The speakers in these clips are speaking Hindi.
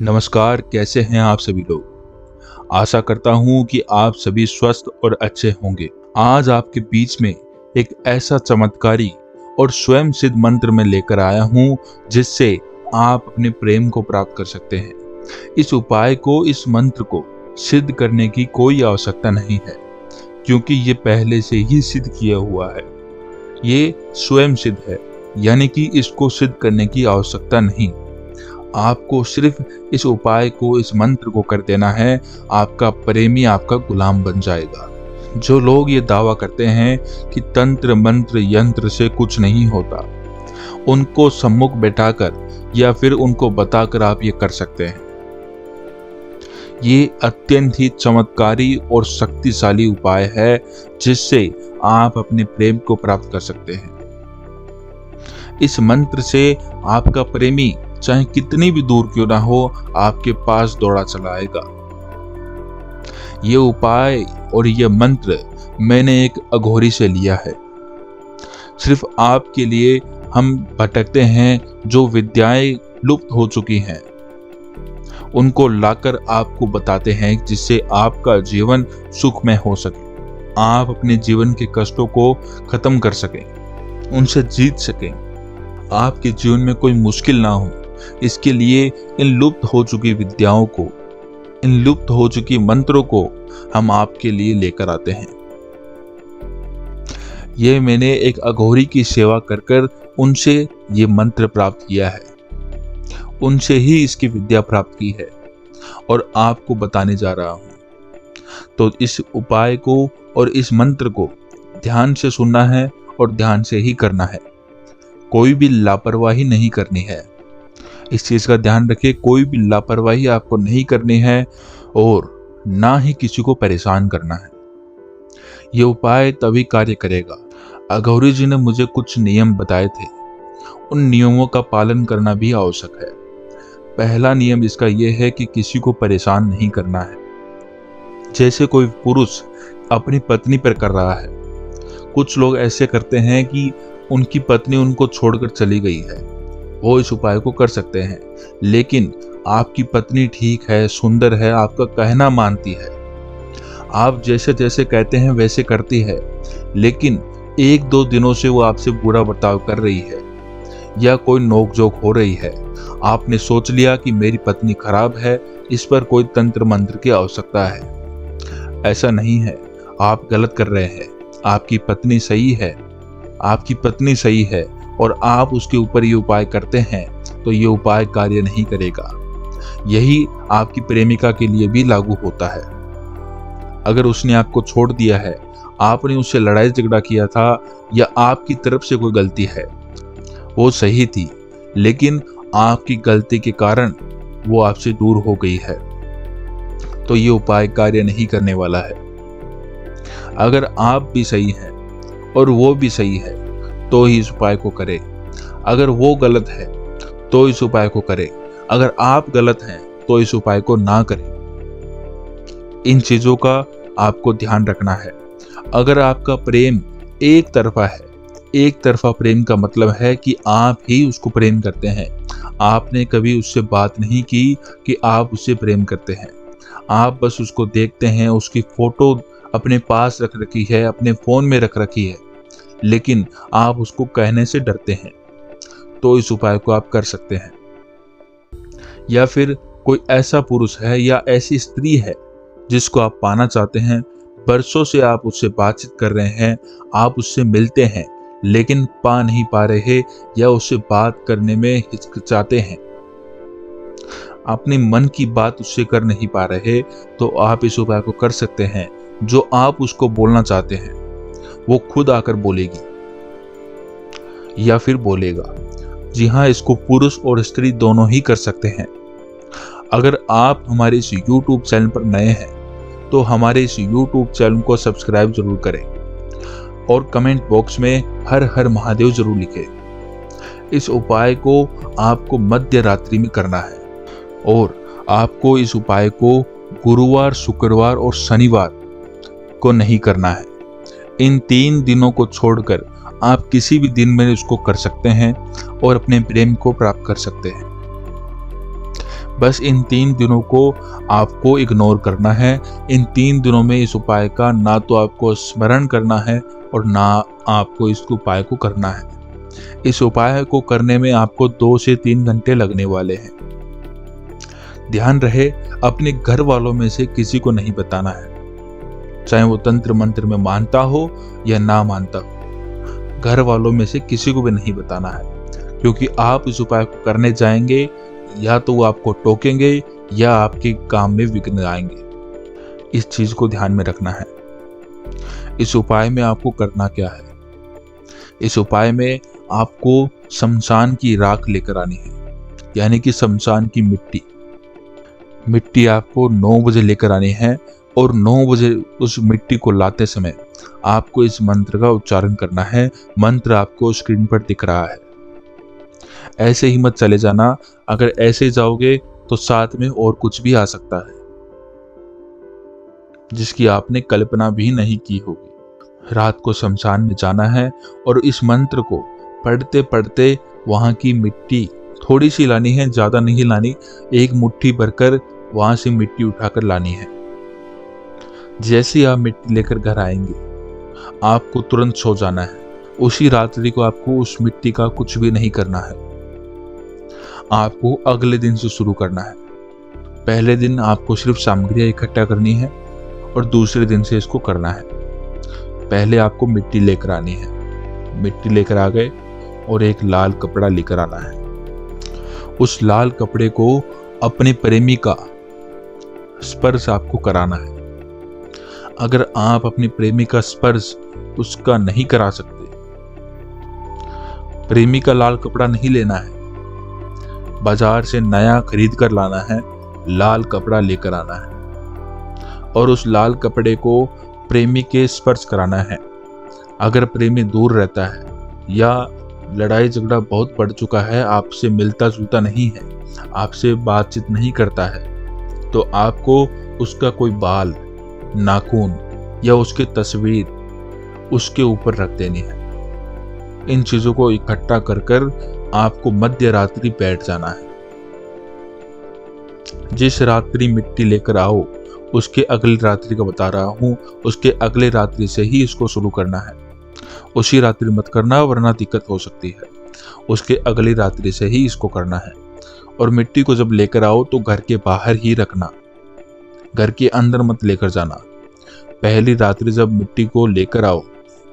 नमस्कार, कैसे हैं आप सभी लोग। आशा करता हूं कि आप सभी स्वस्थ और अच्छे होंगे। आज आपके बीच में एक ऐसा चमत्कारी और स्वयं सिद्ध मंत्र में लेकर आया हूं जिससे आप अपने प्रेम को प्राप्त कर सकते हैं। इस उपाय को, इस मंत्र को सिद्ध करने की कोई आवश्यकता नहीं है, क्योंकि ये पहले से ही सिद्ध किया हुआ है। ये स्वयं सिद्ध है, यानी कि इसको सिद्ध करने की आवश्यकता नहीं। आपको सिर्फ इस उपाय को, इस मंत्र को कर देना है, आपका प्रेमी आपका गुलाम बन जाएगा। जो लोग ये दावा करते हैं कि तंत्र मंत्र यंत्र से कुछ नहीं होता, उनको सम्मुख बैठाकर या फिर उनको बताकर आप ये कर सकते हैं। ये अत्यंत ही चमत्कारी और शक्तिशाली उपाय है जिससे आप अपने प्रेम को प्राप्त कर सकते हैं। इस मंत्र से आपका प्रेमी चाहे कितनी भी दूर क्यों ना हो, आपके पास दौड़ा चला आएगा। ये उपाय और ये मंत्र मैंने एक अघोरी से लिया है। सिर्फ आपके लिए हम भटकते हैं, जो विद्याएं लुप्त हो चुकी हैं उनको लाकर आपको बताते हैं, जिससे आपका जीवन सुखमय हो सके, आप अपने जीवन के कष्टों को खत्म कर सकें, उनसे जीत सकें, आपके जीवन में कोई मुश्किल ना हो। इसके लिए इन लुप्त हो चुकी विद्याओं को, इन लुप्त हो चुकी मंत्रों को हम आपके लिए लेकर आते हैं। ये मैंने एक अघोरी की सेवा कर कर उनसे ये मंत्र प्राप्त किया है, उनसे ही इसकी विद्या प्राप्त की है और आपको बताने जा रहा हूं। तो इस उपाय को और इस मंत्र को ध्यान से सुनना है और ध्यान से ही करना है। कोई भी लापरवाही नहीं करनी है। इस चीज का ध्यान रखिए, कोई भी लापरवाही आपको नहीं करनी है और ना ही किसी को परेशान करना है। ये उपाय तभी कार्य करेगा। अघोरी जी ने मुझे कुछ नियम बताए थे, उन नियमों का पालन करना भी आवश्यक है। पहला नियम इसका यह है कि किसी को परेशान नहीं करना है। जैसे कोई पुरुष अपनी पत्नी पर कर रहा है, कुछ लोग ऐसे करते हैं कि उनकी पत्नी उनको छोड़कर चली गई है, वो इस उपाय को कर सकते हैं। लेकिन आपकी पत्नी ठीक है, सुंदर है, आपका कहना मानती है, आप जैसे जैसे कहते हैं वैसे करती है, लेकिन एक दो दिनों से वो आपसे बुरा बर्ताव कर रही है या कोई नोकझोंक हो रही है। आपने सोच लिया कि मेरी पत्नी खराब है, इस पर कोई तंत्र मंत्र की आवश्यकता है। ऐसा नहीं है, आप गलत कर रहे हैं। आपकी पत्नी सही है, आपकी पत्नी सही है और आप उसके ऊपर ये उपाय करते हैं तो ये उपाय कार्य नहीं करेगा। यही आपकी प्रेमिका के लिए भी लागू होता है। अगर उसने आपको छोड़ दिया है, आपने उससे लड़ाई झगड़ा किया था या आपकी तरफ से कोई गलती है, वो सही थी लेकिन आपकी गलती के कारण वो आपसे दूर हो गई है, तो ये उपाय कार्य नहीं करने वाला है। अगर आप भी सही हैं और वो भी सही है तो ही इस उपाय को करें। अगर वो गलत है तो इस उपाय को करें। अगर आप गलत हैं तो इस उपाय को ना करें। इन चीजों का आपको ध्यान रखना है। अगर आपका प्रेम एक तरफा है, एक तरफा प्रेम का मतलब है कि आप ही उसको प्रेम करते हैं, आपने कभी उससे बात नहीं की कि आप उससे प्रेम करते हैं, आप बस उसको देखते हैं, उसकी फोटो अपने पास रख रखी है, अपने फोन में रख रखी है, लेकिन आप उसको कहने से डरते हैं, तो इस उपाय को आप कर सकते हैं। या फिर कोई ऐसा पुरुष है या ऐसी स्त्री है जिसको आप पाना चाहते हैं, बरसों से आप उससे बातचीत कर रहे हैं, आप उससे मिलते हैं लेकिन पा नहीं पा रहे या उससे बात करने में हिचकिचाते हैं, अपने मन की बात उससे कर नहीं पा रहे, तो आप इस उपाय को कर सकते हैं। जो आप उसको बोलना चाहते हैं वो खुद आकर बोलेगी या फिर बोलेगा। जी हाँ, इसको पुरुष और स्त्री दोनों ही कर सकते हैं। अगर आप हमारे इस YouTube चैनल पर नए हैं तो हमारे इस YouTube चैनल को सब्सक्राइब जरूर करें और कमेंट बॉक्स में हर हर महादेव जरूर लिखें। इस उपाय को आपको मध्य रात्रि में करना है और आपको इस उपाय को गुरुवार, शुक्रवार और शनिवार को नहीं करना है। इन 3 दिनों को छोड़कर आप किसी भी दिन में इसको कर सकते हैं और अपने प्रेम को प्राप्त कर सकते हैं। बस इन 3 दिनों को आपको इग्नोर करना है। इन 3 दिनों में इस उपाय का ना तो आपको स्मरण करना है और ना आपको इस उपाय को करना है। इस उपाय को करने में आपको 2 से 3 घंटे लगने वाले हैं। ध्यान रहे, अपने घर वालों में से किसी को नहीं बताना है, चाहे वो तंत्र मंत्र में मानता हो या ना मानता हो। घर वालों में से किसी को भी नहीं बताना है, क्योंकि आप इस उपाय को करने जाएंगे या तो वो आपको टोकेंगे या आपके काम में विघ्न आएंगे। इस चीज को ध्यान में रखना है। इस उपाय में आपको करना क्या है? इस उपाय में आपको शमशान की राख लेकर आनी है, यानी कि शमशान की मिट्टी आपको 9 बजे लेकर आनी है और 9 बजे उस मिट्टी को लाते समय आपको इस मंत्र का उच्चारण करना है। मंत्र आपको स्क्रीन पर दिख रहा है। ऐसे ही मत चले जाना। अगर ऐसे जाओगे तो साथ में और कुछ भी आ सकता है जिसकी आपने कल्पना भी नहीं की होगी। रात को शमशान में जाना है और इस मंत्र को पढ़ते पढ़ते वहां की मिट्टी थोड़ी सी लानी है, ज्यादा नहीं लानी। 1 मुट्ठी भरकर वहां से मिट्टी उठाकर लानी है। जैसे आप मिट्टी लेकर घर आएंगे, आपको तुरंत सो जाना है। उसी रात्रि को आपको उस मिट्टी का कुछ भी नहीं करना है। आपको अगले दिन से शुरू करना है। पहले दिन आपको सिर्फ सामग्री इकट्ठा करनी है और दूसरे दिन से इसको करना है। पहले आपको मिट्टी लेकर आनी है। मिट्टी लेकर आ गए और एक लाल कपड़ा लेकर आना है। उस लाल कपड़े को अपने प्रेमी का स्पर्श आपको कराना है। अगर आप अपने प्रेमी का स्पर्श उसका नहीं करा सकते, प्रेमी का लाल कपड़ा नहीं लेना है, बाजार से नया खरीद कर लाना है, लाल कपड़ा लेकर आना है और उस लाल कपड़े को प्रेमी के स्पर्श कराना है। अगर प्रेमी दूर रहता है या लड़ाई झगड़ा बहुत बढ़ चुका है, आपसे मिलता जुलता नहीं है, आपसे बातचीत नहीं करता है, तो आपको उसका कोई बाल, नाखून या उसकी तस्वीर उसके ऊपर रख देनी है। इन चीजों को इकट्ठा कर आपको मध्य रात्रि बैठ जाना है। जिस रात्रि मिट्टी लेकर आओ, उसके अगली रात्रि का बता रहा हूं, उसके अगले रात्रि से ही इसको शुरू करना है। उसी रात्रि मत करना, वरना दिक्कत हो सकती है। उसके अगली रात्रि से ही इसको करना है। और मिट्टी को जब लेकर आओ तो घर के बाहर ही रखना, घर के अंदर मत लेकर जाना। पहली रात्रि जब मिट्टी को लेकर आओ,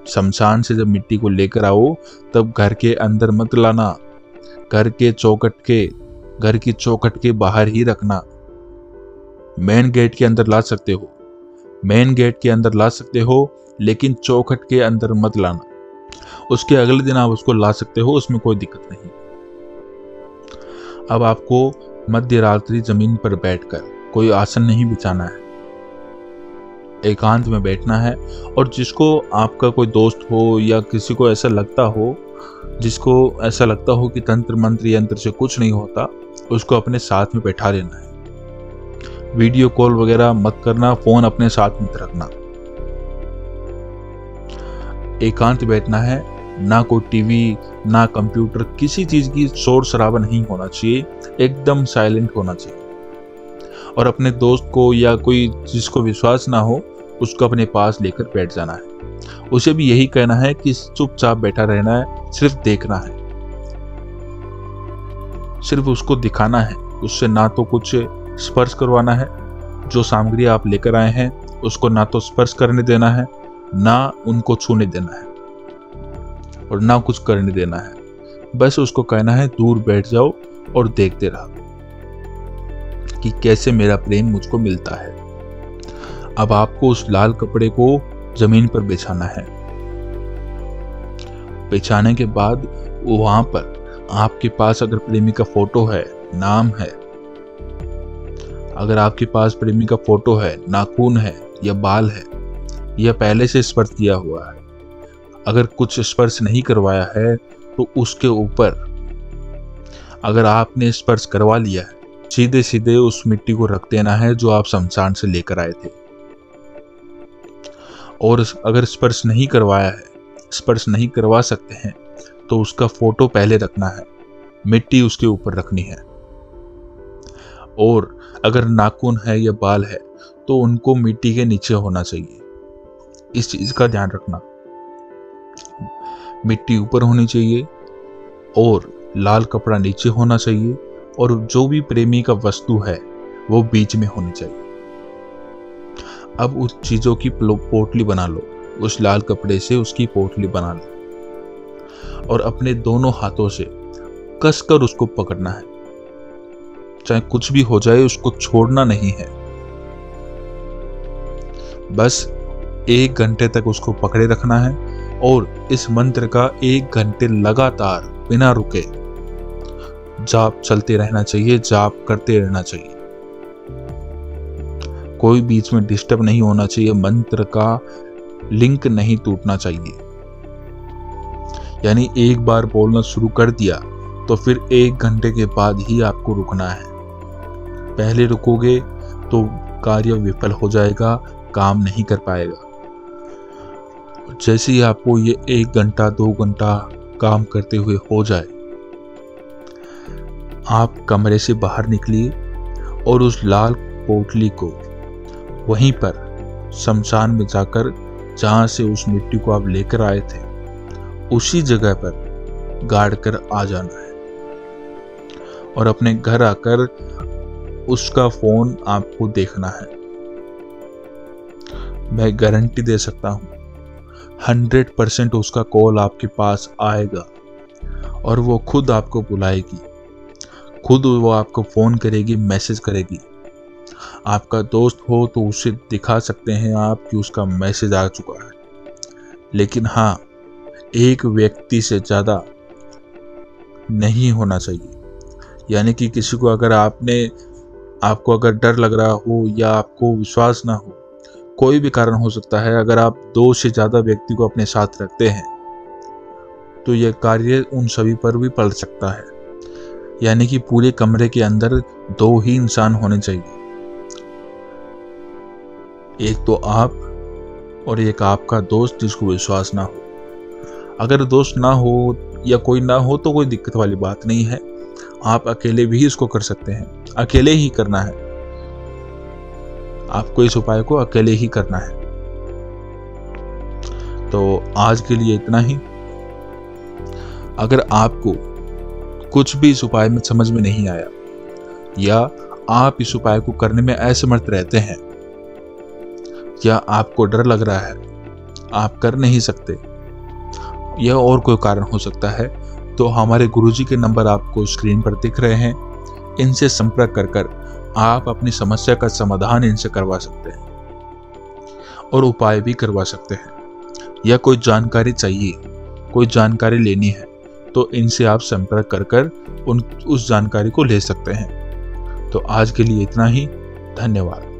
शमशान से जब मिट्टी को लेकर आओ, तब घर के अंदर मत लाना। घर की चौखट के बाहर ही रखना। मेन गेट के अंदर ला सकते हो, लेकिन चौखट के अंदर मत लाना। उसके अगले दिन आप उसको ला सकते हो, उसमें कोई दिक्कत नहीं। अब आपको मध्य रात्रि जमीन पर बैठकर, कोई आसन नहीं बिछाना है, एकांत में बैठना है। और जिसको आपका कोई दोस्त हो या किसी को ऐसा लगता हो, जिसको ऐसा लगता हो कि तंत्र मंत्र यंत्र से कुछ नहीं होता, उसको अपने साथ में बैठा लेना है। वीडियो कॉल वगैरह मत करना, फोन अपने साथ मत रखना। एकांत बैठना है, ना कोई टीवी ना कंप्यूटर, किसी चीज की शोर शराबा नहीं होना चाहिए, एकदम साइलेंट होना चाहिए। और अपने दोस्त को या कोई जिसको विश्वास ना हो, उसको अपने पास लेकर बैठ जाना है। उसे भी यही कहना है कि चुपचाप बैठा रहना है, सिर्फ देखना है, सिर्फ उसको दिखाना है। उससे ना तो कुछ स्पर्श करवाना है, जो सामग्री आप लेकर आए हैं उसको ना तो स्पर्श करने देना है, ना उनको छूने देना है और ना कुछ करने देना है। बस उसको कहना है दूर बैठ जाओ और देखते रहो कि कैसे मेरा प्रेम मुझको मिलता है। अब आपको उस लाल कपड़े को जमीन पर बिछाना है। बिछाने के बाद वहां पर आपके पास अगर प्रेमी का फोटो है, नाम है, अगर आपके पास प्रेमी का फोटो है, नाखून है या बाल है, या पहले से स्पर्श किया हुआ है, अगर कुछ स्पर्श नहीं करवाया है तो उसके ऊपर अगर आपने स्पर्श करवा लिया है, सीधे सीधे उस मिट्टी को रख देना है जो आप शमशान से लेकर आए थे। और अगर स्पर्श नहीं करवाया है, स्पर्श नहीं करवा सकते हैं, तो उसका फोटो पहले रखना है, मिट्टी उसके ऊपर रखनी है। और अगर नाखून है या बाल है तो उनको मिट्टी के नीचे होना चाहिए। इस चीज का ध्यान रखना। मिट्टी ऊपर होनी चाहिए और लाल कपड़ा नीचे होना चाहिए, और जो भी प्रेमी का वस्तु है वो बीच में होनी चाहिए। अब उस चीजों की पोटली बना लो, उस लाल कपड़े से उसकी पोटली बना लो और अपने दोनों हाथों से कसकर उसको पकड़ना है। चाहे कुछ भी हो जाए उसको छोड़ना नहीं है। बस 1 घंटे तक उसको पकड़े रखना है और इस मंत्र का 1 घंटे लगातार बिना रुके जाप चलते रहना चाहिए, जाप करते रहना चाहिए। कोई बीच में डिस्टर्ब नहीं होना चाहिए, मंत्र का लिंक नहीं टूटना चाहिए। यानी एक बार बोलना शुरू कर दिया तो फिर 1 घंटे के बाद ही आपको रुकना है। पहले रुकोगे तो कार्य विफल हो जाएगा, काम नहीं कर पाएगा। जैसे ही आपको ये 1 घंटा 2 घंटा काम करते हुए हो जाए, आप कमरे से बाहर निकलिए और उस लाल पोटली को वहीं पर शमशान में जाकर, जहां से उस मिट्टी को आप लेकर आए थे, उसी जगह पर गाड़ कर आ जाना है। और अपने घर आकर उसका फोन आपको देखना है। मैं गारंटी दे सकता हूं 100% उसका कॉल आपके पास आएगा और वो खुद आपको बुलाएगी, खुद वो आपको फोन करेगी, मैसेज करेगी। आपका दोस्त हो तो उसे दिखा सकते हैं आप कि उसका मैसेज आ चुका है। लेकिन हाँ, एक व्यक्ति से ज़्यादा नहीं होना चाहिए। यानी कि किसी को अगर आपको अगर डर लग रहा हो या आपको विश्वास ना हो, कोई भी कारण हो सकता है, अगर आप 2 से ज़्यादा व्यक्ति को अपने साथ रखते हैं तो यह कार्य उन सभी पर भी पड़ सकता है। यानी कि पूरे कमरे के अंदर 2 ही इंसान होने चाहिए, एक तो आप और एक आपका दोस्त जिसको विश्वास ना हो। अगर दोस्त ना हो या कोई ना हो तो कोई दिक्कत वाली बात नहीं है, आप अकेले भी इसको कर सकते हैं। अकेले ही करना है, आपको इस उपाय को अकेले ही करना है। तो आज के लिए इतना ही। अगर आपको कुछ भी इस उपाय में समझ में नहीं आया या आप इस उपाय को करने में असमर्थ रहते हैं या आपको डर लग रहा है, आप कर नहीं सकते या और कोई कारण हो सकता है, तो हमारे गुरुजी के नंबर आपको स्क्रीन पर दिख रहे हैं। इनसे संपर्क कर आप अपनी समस्या का समाधान इनसे करवा सकते हैं और उपाय भी करवा सकते हैं। या कोई जानकारी चाहिए, कोई जानकारी लेनी है, तो इनसे आप संपर्क कर उस जानकारी को ले सकते हैं। तो आज के लिए इतना ही। धन्यवाद।